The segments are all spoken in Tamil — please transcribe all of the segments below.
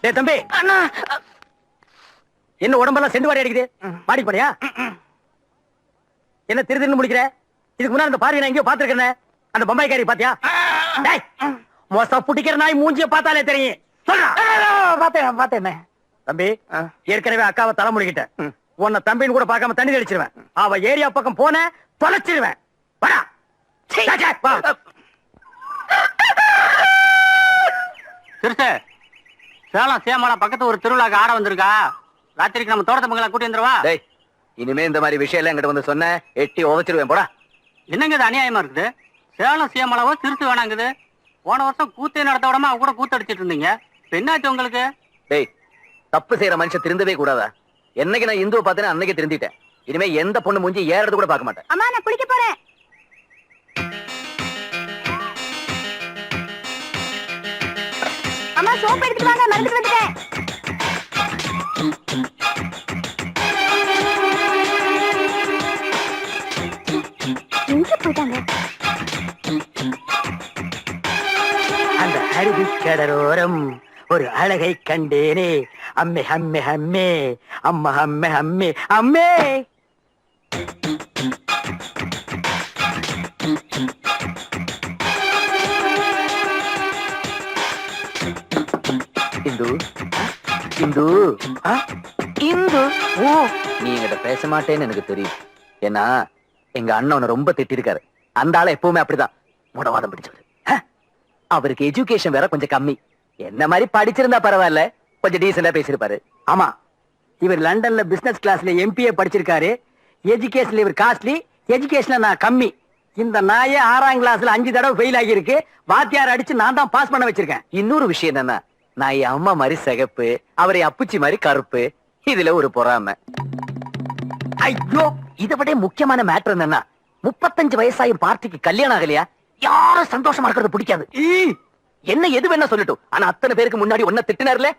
டேய் தம்பி, அண்ணா என்ன உடம்பெல்லாம் செண்டு வாடி அடிக்குது? மாடி போறியா? என்ன திருதின்னு முடிக்கிற? இதுக்கு முன்னாடி அந்த பார்வை நான் எங்கேயோ பாத்துருக்கேன். அந்த பம்பாய்க்காரி பாத்தியா? டேய், மோச புடிக்கிற நாய் மூஞ்சிய பார்த்தாலே தெரியும். சொல்றா. பாத்தேன் தம்பி, ஏற்கனவே அக்காவை தலை முடிக்கிட்டேன். உன்னை தம்பின்னு கூட பார்க்காம தண்ணி தெளிச்சிருவேன். அவ ஏரியா பக்கம் போன தொலைச்சிருவேன். வாடா. வா. சிறுசு, சேலம் சேமலா பக்கத்து ஒரு திருவிழாக்கு ஆட வந்திருக்கா. ராத்திரிக்கு நம்ம தோட்டத்து மங்களா கூட்டி வந்துருவா. டேய், இனிமே இந்த மாதிரி விஷயம் எல்லாம் என்கிட்ட வந்து சொன்ன எட்டி உதச்சிருவேன். போடா. என்னங்க இது அநியாயமா இருக்குது? சேலம் சேமலாவோ சிறுசு வேணாங்குது. போன வருஷம் கூத்தே நடத்த விடாம அவ கூட கூத்தடிச்சிட்டு இருந்தீங்க. என்னாச்சு உங்களுக்கு? டேய், தப்பு செய்யற மனுஷன் திருந்தவே கூடாதா? என்னைக்கு நான் இந்துவை பார்த்தேன்னு அன்னைக்கு திருந்திட்டேன். இனிமே எந்த பொண்ணு மூஞ்சி ஏறது கூட பார்க்க மாட்டேன். அம்மா, நான் குளிக்க போறேன். அம்மா, சோப்பு எடுத்துட்டு வாங்க, மறந்துட்டு வந்துட்டேன். எங்க போயிட்டாங்க? அந்த அருவி கடலோரம் ஒரு அழகை கண்டேனே. அம்மே அம்மே அம்மே, அம்மா அம்மே அம்மே அம்மே. இந்து, இந்து, இந்து. ஓ, நீ என்கிட்ட பேச மாட்டேன்னு எனக்கு தெரியும். ஏன்னா எங்க அண்ணன் ரொம்ப திட்டிருக்காரு. அந்த ஆளை எப்பவுமே அப்படிதான் முடவாதம் பிடிச்சவரு. அவருக்கு எஜுகேஷன் வேற கொஞ்சம் கம்மி. என்ன மாதிரி படிச்சிருந்தா பரவாயில்ல, கொஞ்சம் டீசெண்டா பேசிருப்பாரு. ஆமா, இவர் லண்டன்ல பிசினஸ் கிளாஸ்ல எம்பிஏ படிச்சிருக்காரு. எஜுகேஷன்ல இவர் காஸ்ட்லி, எஜுகேஷன்ல நான் கம்மி. இந்த நாயே 6ஆம் கிளாஸ்ல 5 தடவை ஃபெயில் ஆகியிருக்கு. வாத்தியார் அடிச்சு நான் தான் பாஸ் பண்ண வச்சிருக்கேன். இன்னொரு விஷயம் என்னன்னா, நான் என் அம்மா மாதிரி சிகப்பு, அவரை அப்புச்சி மாதிரி கருப்பு. இதுல ஒரு பொறாம. ஐயோ, இதை விட முக்கியமான மேட்டர் என்னன்னா, 35 வயசாயும் பார்ட்டிக்கு கல்யாணம் ஆகலையா? யாரும் சந்தோஷமா இருக்கிறது பிடிக்காது. என்ன எது வேணா சொல்லட்டும், ஆனா அத்தனை பேருக்கு முன்னாடி ஒன்ன திட்டினார்ல,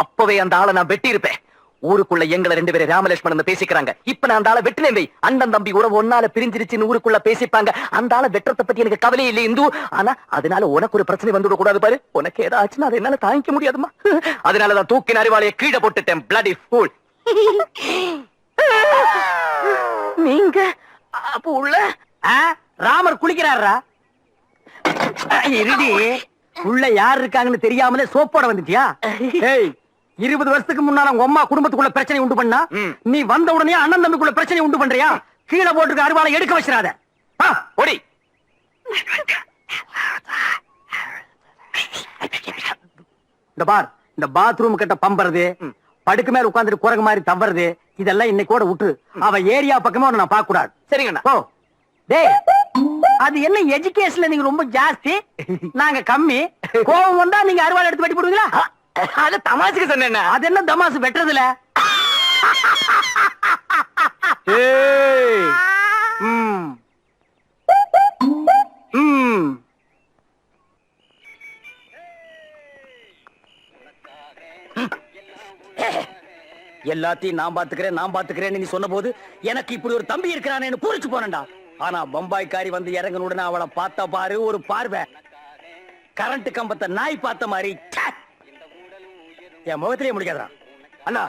அப்பவே அந்த ஆளை நான் வெட்டி இருப்பேன். ஊருக்குள்ள எங்களை 2 பேரும் ராமலட்சுமணன் பேசிக்கிறாங்க. இப்ப நான் அந்த ஆளை வெட்டினேன். அண்ணன் தம்பி உறவு ஒன்னால பிரிஞ்சிருச்சுன்னு ஊருக்குள்ள பேசிப்பாங்க. அந்த ஆளை வெட்டுறத பத்தி எனக்கு கவலையே இல்லை இந்து. ஆனா அதனால உனக்கு ஒரு பிரச்சனை வந்துவிட கூடாது பாரு. உனக்கு ஏதாச்சுன்னா அதை என்னால தாங்கிக்க முடியாதுமா. அதனாலதான் தூக்கின அறிவாளைய கீழே போட்டுட்டேன். Bloody fool. நீங்க அப்ப உள்ள ராமர் குளிக்கிறாரா? இருடி, உள்ள யார் இருக்காங்கன்னு தெரியாமலே சோப்போட வந்துட்டியா? 20 வருஷத்துக்கு முன்னால உங்க அம்மா குடும்பத்துக்குள்ள பிரச்சனை உண்டு பண்ணா, நீ வந்த உடனே அண்ணன் தம்பிக்குள்ள பிரச்சனை உண்டு பண்றியா? கீழே போட்டுருக்க அருவாளை எடுக்க வச்சிடாத. ஓடி. இந்த பார், இந்த பாத்ரூம் கிட்ட பம்பறது, படுக்கு மேல உட்கார்ந்துட்டு குரங்கு மாதிரி தவறது, இதெல்லாம் இன்னைக்கு விட்டு. அவ ஏரியா பக்கமே நான் பார்க்க கூடாது. சரிங்கண்ணா. ஓ டேய், அது என்ன எஜுகேஷன்ல நீங்க ரொம்ப ஜாஸ்தி, நாங்க கம்மி. கோவம் வந்தா நீங்க அருவாள் எடுத்து வெட்டி போடுவீங்களா? அது தமாசுக்கு சொன்னேன். அது என்ன தமாசு வெட்டுறதுல? எல்லாத்தையும் நான் பாத்துக்கிறேன் நீ சொன்ன போது எனக்கு இப்படி ஒரு தம்பி இருக்கிறானேன்னு பூரிச்சு போனேன்டா. ஆனா பம்பாய்க்காரி வந்து இறங்கணுடனே அவளை பார்த்த பாரு ஒரு பார்வை, கரண்ட் கம்பத்தை நாய் பார்த்த மாதிரி. என் முகத்திலேயே முடிக்காதா அண்ணா?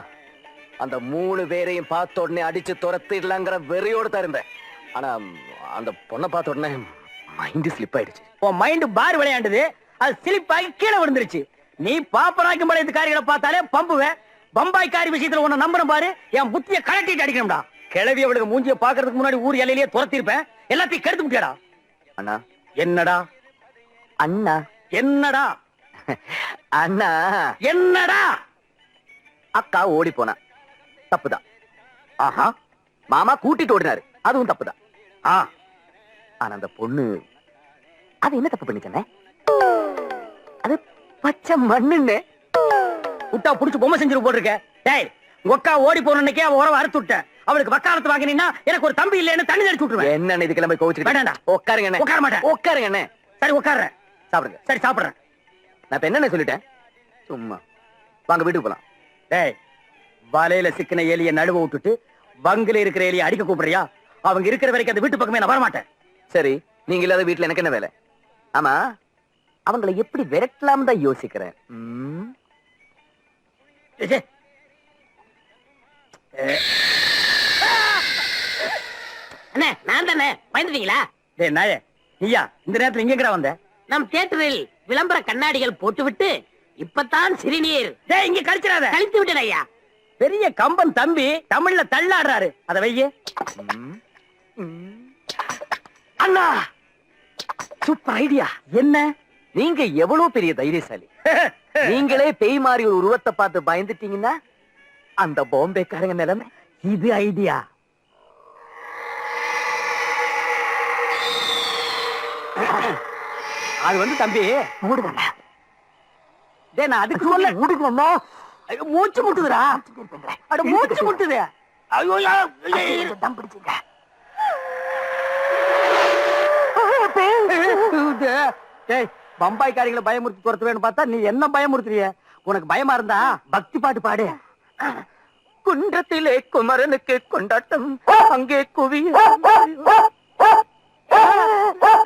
அந்த 3 பேரையும் பார்த்த உடனே அடிச்சு துரத்திடலாங்கிற வெறியோடு தான் இருந்தேன். ஆனா அந்த பொண்ணை பார்த்த உடனே மைண்ட் ஸ்லிப் ஆயிடுச்சு. உன் மைண்ட் பார் விளையாண்டது, அது ஸ்லிப் ஆகி கீழே விழுந்துருச்சு. நீ பாப்பராக்கும் பழைய காரிகளை பார்த்தாலே பம்புவேன். பம்பாய்க்காரி விஷயத்துல உன்னை நம்புறேன் பாரு, என் புத்திய கலட்டிட்டு அடிக்கணும்டா. கிளவி அவளுக்கு மூஞ்சிய பாக்குறதுக்கு முன்னாடி ஊர் எல்லையிலேயே துரத்திருப்பேன். எல்லாத்தையும் கெடுத்து முட்டியாடா. அண்ணா. என்னடா? அண்ணா. என்னடா? அண்ணா. என்னடா? அக்கா ஓடி போனா தப்புதான். ஆஹா, மாமா கூட்டிட்டு ஓடினாரு, அதுவும் தப்புதான். ஆனா அந்த பொண்ணு அது என்ன தப்பு பண்ணிச்சனே? அது பச்சை மண்ணுன்னு விட்டா புடிச்சு பொம்மை செஞ்சு போட்டிருக்க. டேய், ஒக்கா ஓடி போனன்னைக்கே அவ உறவை அறுத்து விட்ட. அவளுக்கு வக்காலத்து வாங்கினீன்னா எனக்கு ஒரு தம்பி இல்லைன்னு தண்ணி தெளிச்சு விட்டுருவேன். என்ன இது கிளம்பி கோவிச்சுட்டு வேண்டாம்டா. உட்காருங்க. உட்கார மாட்டேன். உட்காருங்க. சரி உட்கார்றேன். சாப்பிடுங்க. சரி சாப்பிடுறேன். நான் இப்ப என்ன சொல்லிட்டேன்? சும்மா வாங்க வீட்டுக்கு போலாம். டேய், வலையில சிக்கின எலிய நடுவ விட்டுட்டு வங்கில இருக்கிற எலிய அடிக்க கூப்பிடுறியா? அவங்க இருக்கிற வரைக்கும் அந்த வீட்டு பக்கமே நான் வரமாட்டேன். சரி, நீங்க இல்லாத வீட்டுல எனக்கு என்ன வேலை? ஆமா, அவங்களை எப்படி விரட்டலாம் தான் யோசிக்கிறேன். ச்சே. அண்ணே நான் தானே பயந்துட்டீங்களா? டேய் நாயே, நீயா இந்த நேரத்துல இங்க எங்கடா வந்த? நம் தியேட்டரில் விளம்பர கண்ணாடிகள் போட்டுவிட்டு இப்பதான் சிறுநீர் டேய் இங்க கழிச்சிடாத. கழித்து விட்டேன் ஐயா. பெரிய கம்பன் தம்பி தமிழ்ல தள்ளாடுறாரு. அத வையே. அண்ணா, சூப்பர் ஐடியா. என்ன? நீங்க எவ்வளவு பெரிய தைரியசாலி. நீங்களே பேய் மாதிரி ஒரு உருவத்தை பார்த்து பயந்துட்டீங்கன்னா அந்த பாம்பேக்காரங்க நிலைமை. இது ஐடியா. அது வந்து தம்பி மூடுங்க. டேய் நான் அதுக்கு சொல்ல மூடுங்கம்மா. ஐயோ, மூச்சு முட்டுதுடா. அட மூச்சு முட்டுது. ஐயோ ஐயோ, தம் பிடிச்சுங்க. டேய் பம்பாய்க்காரிகளை பயமுறுத்தி துரத்துவேன்னு பார்த்தா நீ என்ன பயமுறுத்துறிய? உனக்கு பயமா இருந்தா பக்தி பாட்டு பாடு. குன்றத்திலே குமரனுக்கு கொண்டாட்டம், அங்கே குவி.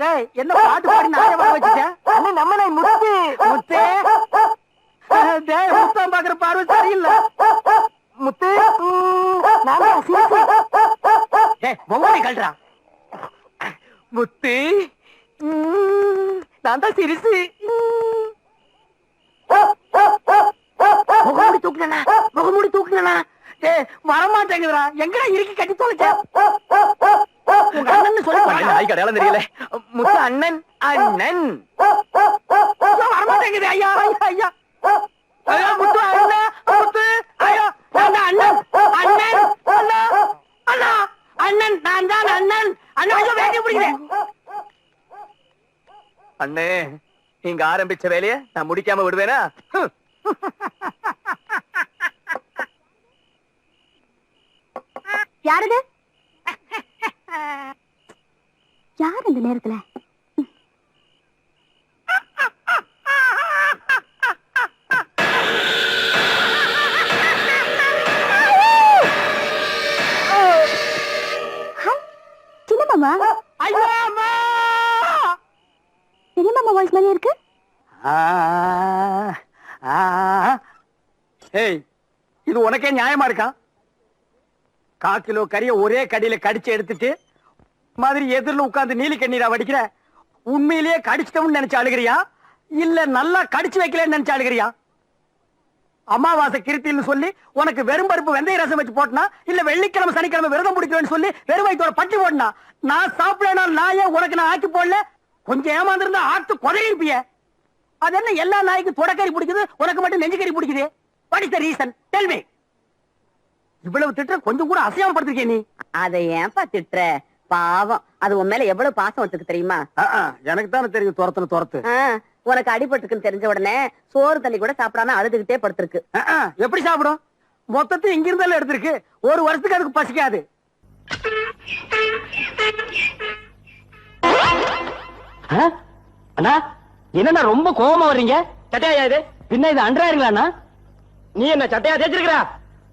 டேய் என்ன பாட்டு பாடி நானே வர வச்சுட்டேன். நம்மளை முத்து முத்தே. டேய் முத்தம் பாக்குற பார்வை சரியில்லை. முத்து. டேய் பொம்மை கழட்டா. முத்து, நான் தான் சிரிசு. முகமூடி தூக்குனா, முகமூடி தூக்குனா. டேய் வரமாட்டேங்குதுடா. எங்கடா இறுக்கி கட்டி தொலைச்ச? உங்க அண்ணன் சொல்லி நாய்க்கு அடையாளம் தெரியல. முத்து அண்ணன். அண்ணன் வரமாட்டேங்குது. ஐயா ஐயா ஐயா ஐயா முத்து அண்ணன் முத்து. ஐயா நான் தான் அண்ணன் அண்ணன் அண்ணா அண்ணா அண்ணன் நான் தான் அண்ணன் அண்ணன். ஐயோ வேட்டி பிடிக்கிறேன். அண்ணே, நீங்க ஆரம்பிச்ச வேலைய நான் முடிக்காம விடுவேனா? யாரது? யார் இந்த நேரத்துல? சின்ன மாமா. ஐயோ அம்மா. பெரிய மாமா வாய்ஸ் மாதிரியே இருக்கு. ஏய் இது உனக்கே நியாயமா இருக்கா? 1/4 கிலோ கறிய ஒரே கடியில கடிச்சு எடுத்துட்டு மாதிரி எதிரில உட்கார்ந்து நீலி கண்ணீரா வடிக்கிற. உண்மையிலேயே கடிச்சிட்டோம்னு நினைச்சு அழுகிறியா இல்ல நல்லா கடிச்சு வைக்கலன்னு நினைச்சு அழுகிறியா? அமாவாசை கிருத்தின்னு சொல்லி உனக்கு வெறும் பருப்பு வெந்தய ரசம் வச்சு போட்டனா இல்ல வெள்ளிக்கிழமை சனிக்கிழமை விரதம் பிடிக்கணும்னு சொல்லி வெறும் வயிற்றோட பட்டி போட்டனா? நான் சாப்பிடனா நாயே உனக்கு நான் ஆக்கி போடல. கொஞ்சம் ஏமாந்திருந்தா ஆட்டு கொதறிப்பிய. அது என்ன எல்லா நாய்க்கும் தொடக்கறி பிடிக்குது, உனக்கு மட்டும் நெஞ்சுக்கறி பிடிக்குது? What is the reason? Tell me. இவ்வளவு திட்ட கொஞ்சம் கூட அசையாம படுத்திருக்கே நீ. அதை ஏன்பா திட்டுற? பாவம், அது உன் மேல எவ்வளவு பாசம் வச்சிருக்கு தெரியுமா? எனக்கு தானே தெரியும் துரத்து. உனக்கு அடிபட்டுக்குன்னு தெரிஞ்ச உடனே சோறு தண்ணி கூட சாப்பிடாம அழுதுகிட்டே படுத்திருக்கு. எப்படி சாப்பிடும்? மொத்தத்தை இங்க இருந்தாலும் எடுத்திருக்கு. ஒரு வருஷத்துக்கு அதுக்கு பசிக்காது. அண்ணா, என்னண்ணா ரொம்ப கோவமா வர்றீங்க? சட்டையா இது? பின்ன இது அன்றாயிருங்களா? நீ என்ன சட்டையா தேய்ச்சிருக்கிறா?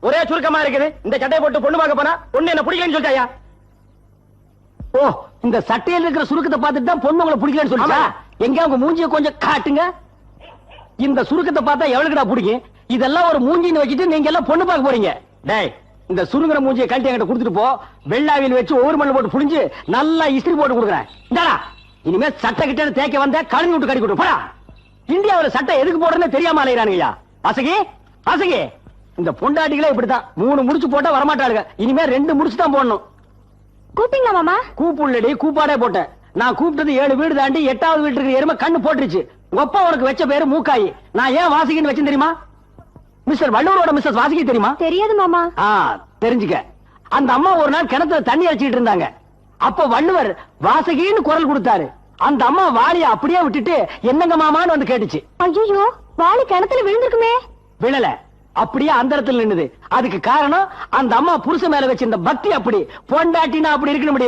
ஒரே சுருக்கமா இருக்குது. இந்த சட்டையை போட்டு பொண்ணு பார்க்க போனா பொண்ணு என்ன பிடிக்கலன்னு சொல்லிட்டாயா? ஓ, இந்த சட்டையில இருக்கிற சுருக்கத்தை பார்த்துட்டு தான் பொண்ணு உங்களை பிடிக்கலன்னு சொல்லிச்சா? எங்க உங்க மூஞ்சிய கொஞ்சம் காட்டுங்க. இந்த சுருக்கத்தை பார்த்தா எவ்வளவுடா பிடிக்கும்? இதெல்லாம் ஒரு மூஞ்சின்னு வச்சுட்டு நீங்க எல்லாம் பொண்ணு பார்க்க போறீங்க. டேய், இந்த சுருங்குற மூஞ்சியை கழட்டி என்கிட்ட கொடுத்துட்டு போ. வெள்ளாவியில் வச்சு ஒவ்வொரு மண்ணு போட்டு புடிஞ்சு நல்லா இஸ்திரி போட்டு கொடுக்குறேன். இந்தாடா, இனிமே சட்டை கிட்ட தேய்க்க வந்த கழுவி விட்டு கட்டி கொடுத்து போடா. இந்தியாவுல சட்டை எதுக்கு போடுறேன்னு தெரியாம அலையிறானுங்கய்யா. வாசகி வாசகி, இந்த பொண்டாட்டிகளே இப்படித்தான். 3 முடிச்சு போட்டா வரமாட்டாளுங்க. இனிமே 2 முடிச்சு தான் போடணும். கூப்பிட்டீங்களா மாமா? கூப்புள்ளடி, கூப்பாடே போட்டேன். நான் கூப்பிட்டது 7 வீடு தாண்டி 8வது வீட்டுக்கு எருமை கண்ணு போட்டுருச்சு. உங்க அப்பா உனக்கு வச்ச பேரு மூக்காயி. நான் ஏன் வாசிக்கின்னு வச்சேன் தெரியுமா? மிஸ்டர் வள்ளுவரோட மிஸ்ஸஸ் வாசிக்கி தெரியுமா? தெரியாது மாமா. தெரிஞ்சுக்க. அந்த அம்மா ஒரு நாள் கிணத்துல தண்ணி அடிச்சிட்டு இருந்தாங்க. அப்ப வள்ளுவர் வாசகின்னு குரல் கொடுத்தாரு. அந்த அம்மா வாளிய அப்படியே விட்டுட்டு என்னங்க மாமான்னு வந்து கேட்டுச்சு. ஐயோ, வாளி கிணத்துல விழுந்திருக்குமே. விழல, அப்படியே அந்தரத்தில் நின்னுது. அதுக்கு காரணம் அந்த அம்மா புருஷன் மேல வச்சிருந்த பக்தி. அப்படி பொண்டாட்டினா அப்படி இருக்கணும்.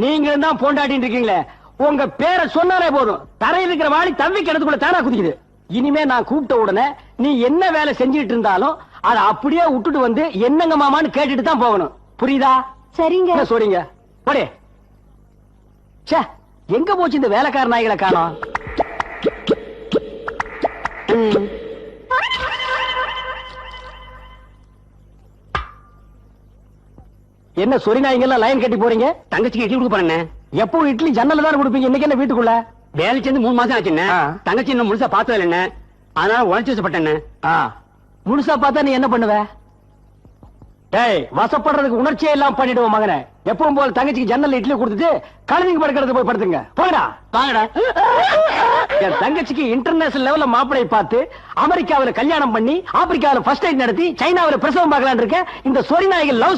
நீங்களும் தான் பொண்டாட்டின்னு இருக்கீங்களே. உங்க பேரை சொன்னாலே போதும், தரையில் இருக்கிற வாளி தம்பி கிணத்துக்குள்ள தானா குதிக்குது. இனிமே நான் கூப்பிட்ட உடனே நீ என்ன வேலை செஞ்சுட்டு இருந்தாலும் அதை அப்படியே விட்டுட்டு வந்து என்னங்க மாமான்னு கேட்டுட்டு தான் போகணும். புரியுதா? சரிங்க. என்ன சொல்றீங்க? போடே. ச்சே, எங்க போச்சு இந்த வேலைக்கார நாய்களை காணோம்? என்ன சொரி நாய்ங்கெல்லாம் லைன் கட்டி போறீங்க? தங்கச்சிக்கு இட்லி கொடுக்க போறேண்ணே. எப்பவும் இட்லி ஜன்னல்ல தானே கொடுப்பீங்க, இன்னைக்கு என்ன வீட்டுக்குள்ள? வேலை சேர்ந்து 3 மாசம் ஆச்சுண்ணே. ஆ. தங்கச்சி இன்னும் முழுசா பார்த்தது என்ன, அதனால உழைச்சு வச்சப்பட்டேண்ணே. முழுசா பார்த்தா நீ என்ன பண்ணுவ? டேய், வசப்படுறதுக்கு உணர்ச்சியே எல்லாம் பண்ணிடுவோம் மகனே. எப்பவும் போல தங்கச்சிக்கு ஜன்னல்ல இட்லி கொடுத்துட்டு கழுதிக்கு படுக்கிறது போய் படுத்துங்க. போங்கடா. வாங்கடா. என் தங்கச்சிக்கு இன்டர்நேஷனல் லெவல்ல மாப்பிளை பார்த்து அமெரிக்காவில கல்யாணம் பண்ணி ஆப்பிரிக்காவில ஃபர்ஸ்ட் எய்ட் நடத்தி சைனாவில பிரசவம் பார்க்கலாம்னு இருக்க இந்த சொரி நாய்கள் லவ்